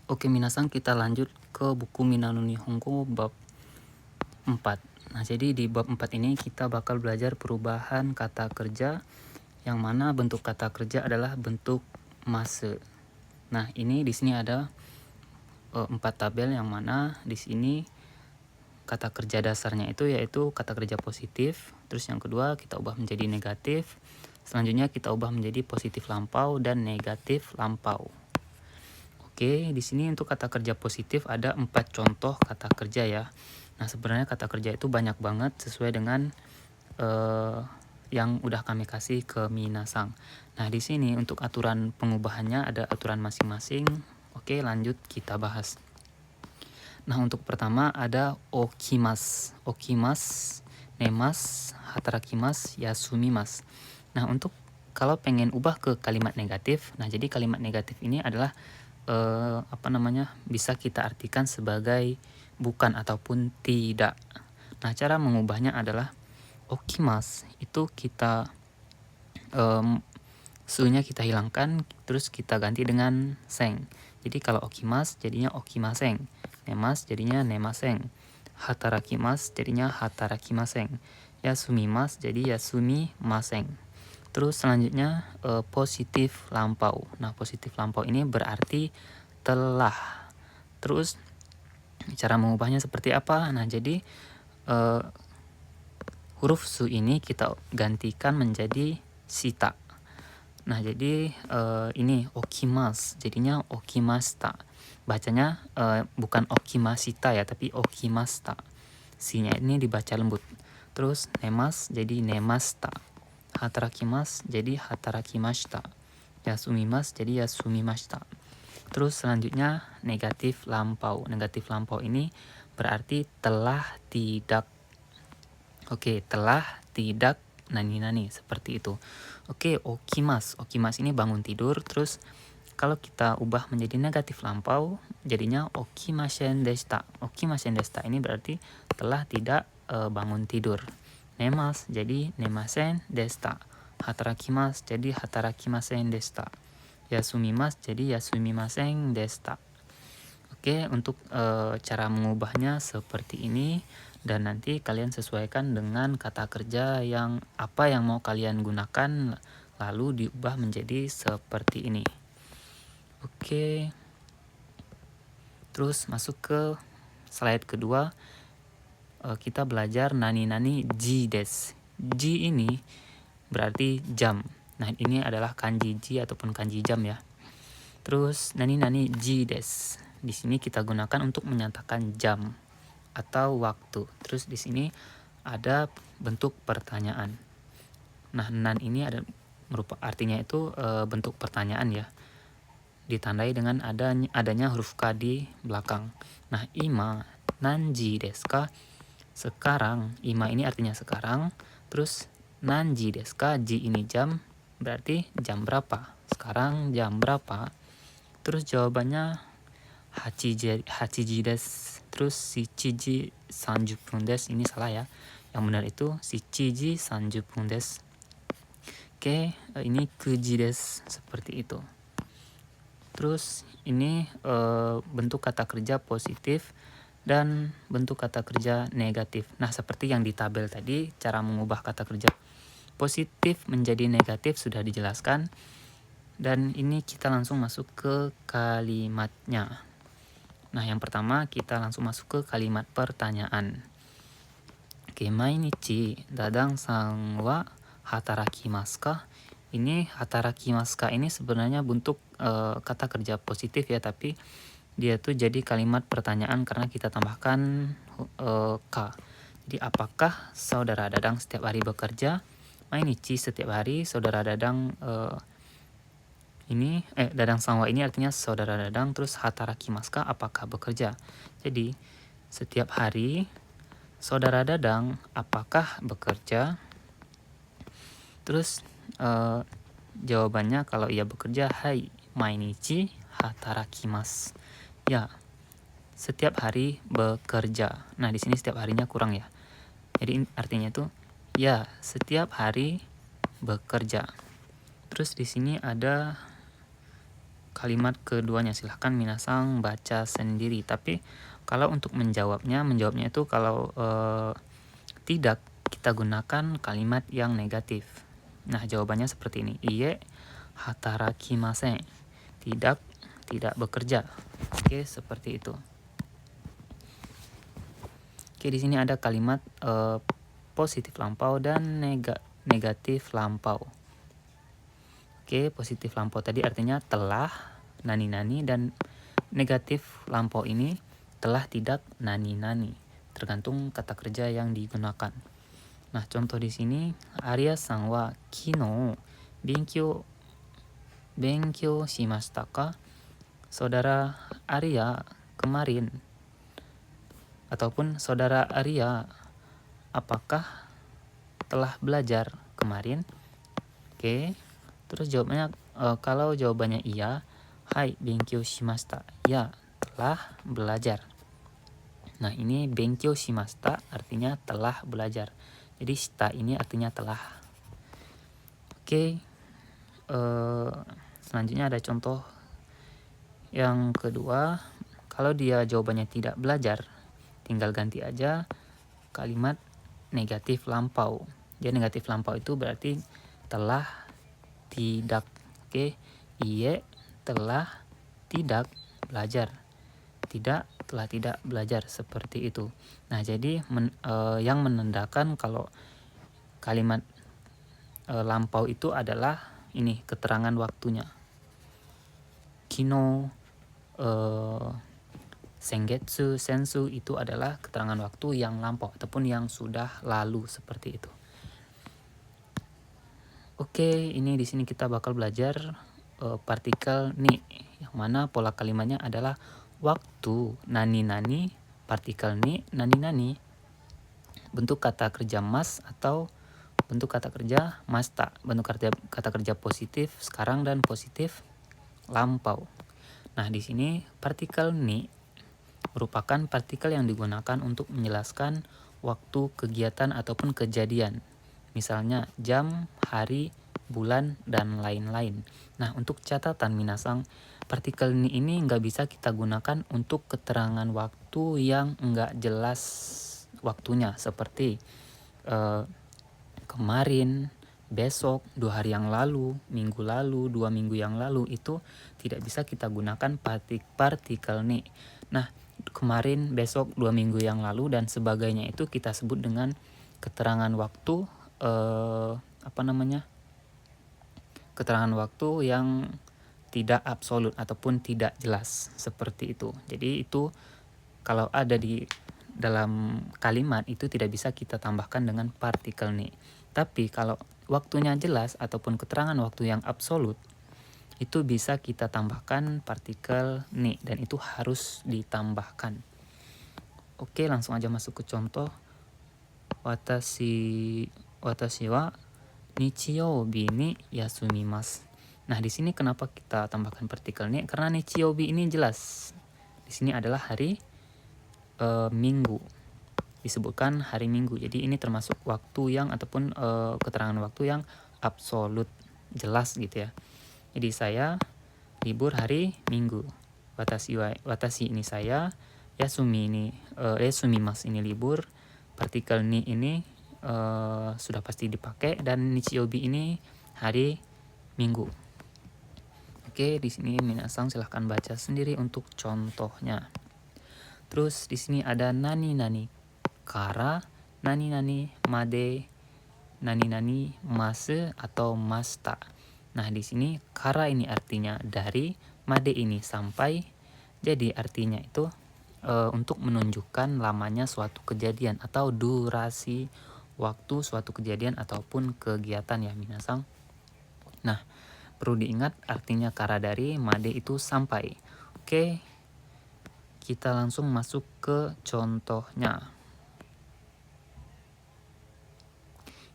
Oke, minasan, kita lanjut ke buku Minano Nihongo bab 4. Nah, jadi di bab 4 ini kita bakal belajar perubahan kata kerja, yang mana bentuk kata kerja adalah bentuk mase. Nah, ini di sini ada 4 tabel, yang mana di sini kata kerja dasarnya itu yaitu kata kerja positif, terus yang kedua kita ubah menjadi negatif, selanjutnya kita ubah menjadi positif lampau dan negatif lampau. Oke, di sini untuk kata kerja positif ada 4 contoh kata kerja ya. Nah, sebenarnya kata kerja itu banyak banget sesuai dengan yang udah kami kasih ke Minasang. Nah, di sini untuk aturan pengubahannya ada aturan masing-masing. Oke, lanjut kita bahas. Nah, untuk pertama ada okimas. Okimas, nemas, hatarakimas, yasumimas. Nah, untuk kalau pengen ubah ke kalimat negatif, nah jadi kalimat negatif ini adalah bisa kita artikan sebagai bukan ataupun tidak. Nah, cara mengubahnya adalah okimas itu kita su-nya kita hilangkan, terus kita ganti dengan seng. Jadi kalau okimas jadinya okimaseng, nemas jadinya nemaseng, hatarakimas jadinya hatarakimaseng, yasumimas jadi yasumimaseng. Terus selanjutnya positif lampau. Nah, positif lampau ini berarti telah. Terus cara mengubahnya seperti apa? Nah, jadi huruf su ini kita gantikan menjadi sita. Nah, jadi ini okimas jadinya okimasta. Bacanya bukan okimasita ya, tapi okimasta. Si-nya ini dibaca lembut. Terus nemas jadi nemasta. Hatarakimas jadi hatarakimashita. Yasumimas jadi yasumimashita. Terus selanjutnya negatif lampau. Negatif lampau ini berarti telah tidak. Oke, telah tidak nani-nani, seperti itu. Oke, okimas. Okimas ini bangun tidur. Terus kalau kita ubah menjadi negatif lampau, jadinya okimasen deshita. Okimasen deshita ini berarti telah tidak bangun tidur. Nemas jadi nemasen deshita. Hatarakimas jadi hatarakimasen deshita. Yasumimas jadi yasumimasen deshita. Oke, untuk cara mengubahnya seperti ini, dan nanti kalian sesuaikan dengan kata kerja yang apa yang mau kalian gunakan, lalu diubah menjadi seperti ini. Oke, terus masuk ke slide kedua. Kita belajar nani-nani ji des. Ji ini berarti jam. Nah, ini adalah kanji ji ataupun kanji jam ya. Terus nani-nani ji des. Di sini kita gunakan untuk menyatakan jam atau waktu. Terus di sini ada bentuk pertanyaan. Nah, nan ini artinya itu bentuk pertanyaan ya. Ditandai dengan adanya huruf K di belakang. Nah, ima nanji desu ka? Sekarang. Ima ini artinya sekarang. Terus nanji desu ka? Ji ini jam, berarti jam berapa? Sekarang jam berapa? Terus jawabannya hachiji desu. Terus shichiji 30 desu. Ini salah ya. Yang benar itu shichiji 30 desu. Oke, ini kuji desu, seperti itu. Terus ini bentuk kata kerja positif dan bentuk kata kerja negatif. Nah, seperti yang di tabel tadi, cara mengubah kata kerja positif menjadi negatif sudah dijelaskan. Dan ini kita langsung masuk ke kalimatnya. Nah, yang pertama kita langsung masuk ke kalimat pertanyaan. Oke, mainichi dadang sang wa hatarakimasu ka? Ini hatarakimasu ka ini sebenarnya bentuk kata kerja positif ya, tapi dia tuh jadi kalimat pertanyaan karena kita tambahkan ka. Jadi, apakah saudara Dadang setiap hari bekerja? Mainichi setiap hari. Saudara Dadang Dadang sangwa ini artinya saudara Dadang. Terus hatarakimasu ka, apakah bekerja? Jadi, setiap hari saudara Dadang apakah bekerja? Terus jawabannya kalau ia bekerja, hai mainichi hatarakimasu. Ya, setiap hari bekerja. Nah, di sini setiap harinya kurang ya. Jadi artinya itu ya, setiap hari bekerja. Terus di sini ada kalimat keduanya silahkan minasang baca sendiri. Tapi kalau untuk menjawabnya itu kalau tidak, kita gunakan kalimat yang negatif. Nah, jawabannya seperti ini. Iye hatarakimasen. Tidak bekerja. Oke, seperti itu. Oke, di sini ada kalimat positif lampau dan negatif lampau. Oke, positif lampau tadi artinya telah, nani-nani, dan negatif lampau ini telah tidak, nani-nani. Tergantung kata kerja yang digunakan. Nah, contoh di sini, Arya-san wa kino benkyou shimashita ka? Saudara Arya kemarin, ataupun saudara Arya apakah telah belajar kemarin? Oke. Terus jawabannya, kalau jawabannya iya, hai benkyou shimashita, ya telah belajar. Nah, ini benkyou shimashita artinya telah belajar. Jadi shita ini artinya telah. Oke. Selanjutnya ada contoh yang kedua. Kalau dia jawabannya tidak belajar, tinggal ganti aja kalimat negatif lampau. Jadi negatif lampau itu berarti telah tidak. Oke, iye telah tidak belajar. Telah tidak belajar, seperti itu. Nah, jadi yang menandakan kalau kalimat lampau itu adalah ini keterangan waktunya. Kino, sengetsu, sensu itu adalah keterangan waktu yang lampau ataupun yang sudah lalu, seperti itu. Oke, ini di sini kita bakal belajar partikel ni, yang mana pola kalimatnya adalah waktu, nani-nani, partikel ni, nani-nani, bentuk kata kerja mas atau bentuk kata kerja masta, bentuk kata kerja positif sekarang dan positif lampau. Nah, di sini partikel ni merupakan partikel yang digunakan untuk menjelaskan waktu, kegiatan, ataupun kejadian. Misalnya jam, hari, bulan, dan lain-lain. Nah, untuk catatan minasang, partikel ni ini nggak bisa kita gunakan untuk keterangan waktu yang nggak jelas waktunya. Seperti kemarin, besok, 2 hari yang lalu, minggu lalu, 2 minggu yang lalu, itu tidak bisa kita gunakan partikel ni. Nah, kemarin, besok, 2 minggu yang lalu, dan sebagainya itu kita sebut dengan keterangan waktu, keterangan waktu yang tidak absolut ataupun tidak jelas, seperti itu. Jadi itu kalau ada di dalam kalimat itu tidak bisa kita tambahkan dengan partikel ni. Tapi kalau waktunya jelas ataupun keterangan waktu yang absolut, itu bisa kita tambahkan partikel ni, dan itu harus ditambahkan. Oke, langsung aja masuk ke contoh. Watashi wa nichiyoubi ni yasumimasu. Nah, di sini kenapa kita tambahkan partikel ni? Karena nichiyoubi ini jelas. Di sini adalah hari Minggu. Disebutkan hari Minggu. Jadi ini termasuk waktu yang ataupun keterangan waktu yang absolut, jelas gitu ya. Jadi saya libur hari Minggu. Watashi ini saya, yasumimasu ini libur, partikel ni ini sudah pasti dipakai, dan nichiyoubi ini hari Minggu. Oke, di sini minasang silahkan baca sendiri untuk contohnya. Terus di sini ada nani-nani kara, nani-nani made, nani-nani masu atau masta. Nah, di sini kara ini artinya dari, made ini sampai. Jadi artinya itu untuk menunjukkan lamanya suatu kejadian atau durasi waktu suatu kejadian ataupun kegiatan ya minasang. Nah, perlu diingat artinya kara dari, made itu sampai. Oke, kita langsung masuk ke contohnya.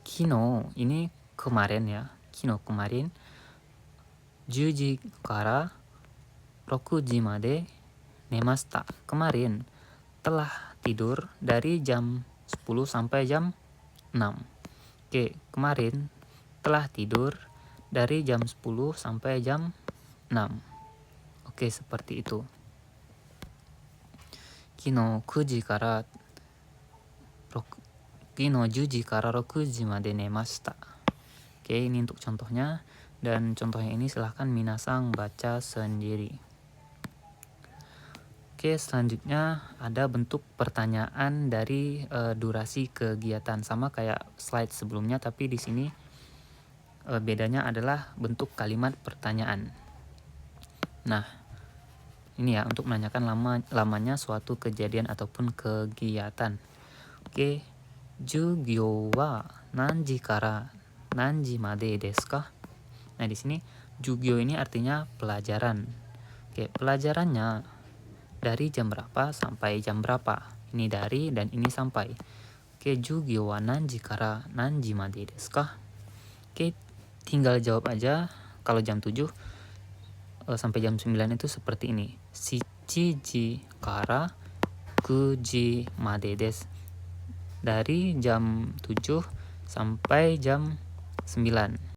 Kino ini kemarin ya. Kino kemarin 10 ji kara 6 ji made nemashita. Kemarin telah tidur dari jam 10 sampai jam 6. Oke, kemarin telah tidur dari jam 10 sampai jam 6. Oke, seperti itu. Kino 9時から6 Kino 10時から6時まで寝ました. Oke, ini untuk contohnya. Dan contohnya ini silahkan minasang baca sendiri. Oke, selanjutnya ada bentuk pertanyaan dari durasi kegiatan, sama kayak slide sebelumnya, tapi di sini bedanya adalah bentuk kalimat pertanyaan. Nah, ini ya untuk menanyakan lamanya suatu kejadian ataupun kegiatan. Oke, jugyo wa nanji kara nanji made desu ka? Nah, di sini jugyo ini artinya pelajaran. Oke, pelajarannya dari jam berapa sampai jam berapa. Ini dari dan ini sampai. Oke, jugyo wa nanji kara nanji made desu ka? Oke, tinggal jawab aja. Kalau jam 7 sampai jam 9 itu seperti ini. Shichiji kara 9ji made desu. Dari jam 7 sampai jam 9.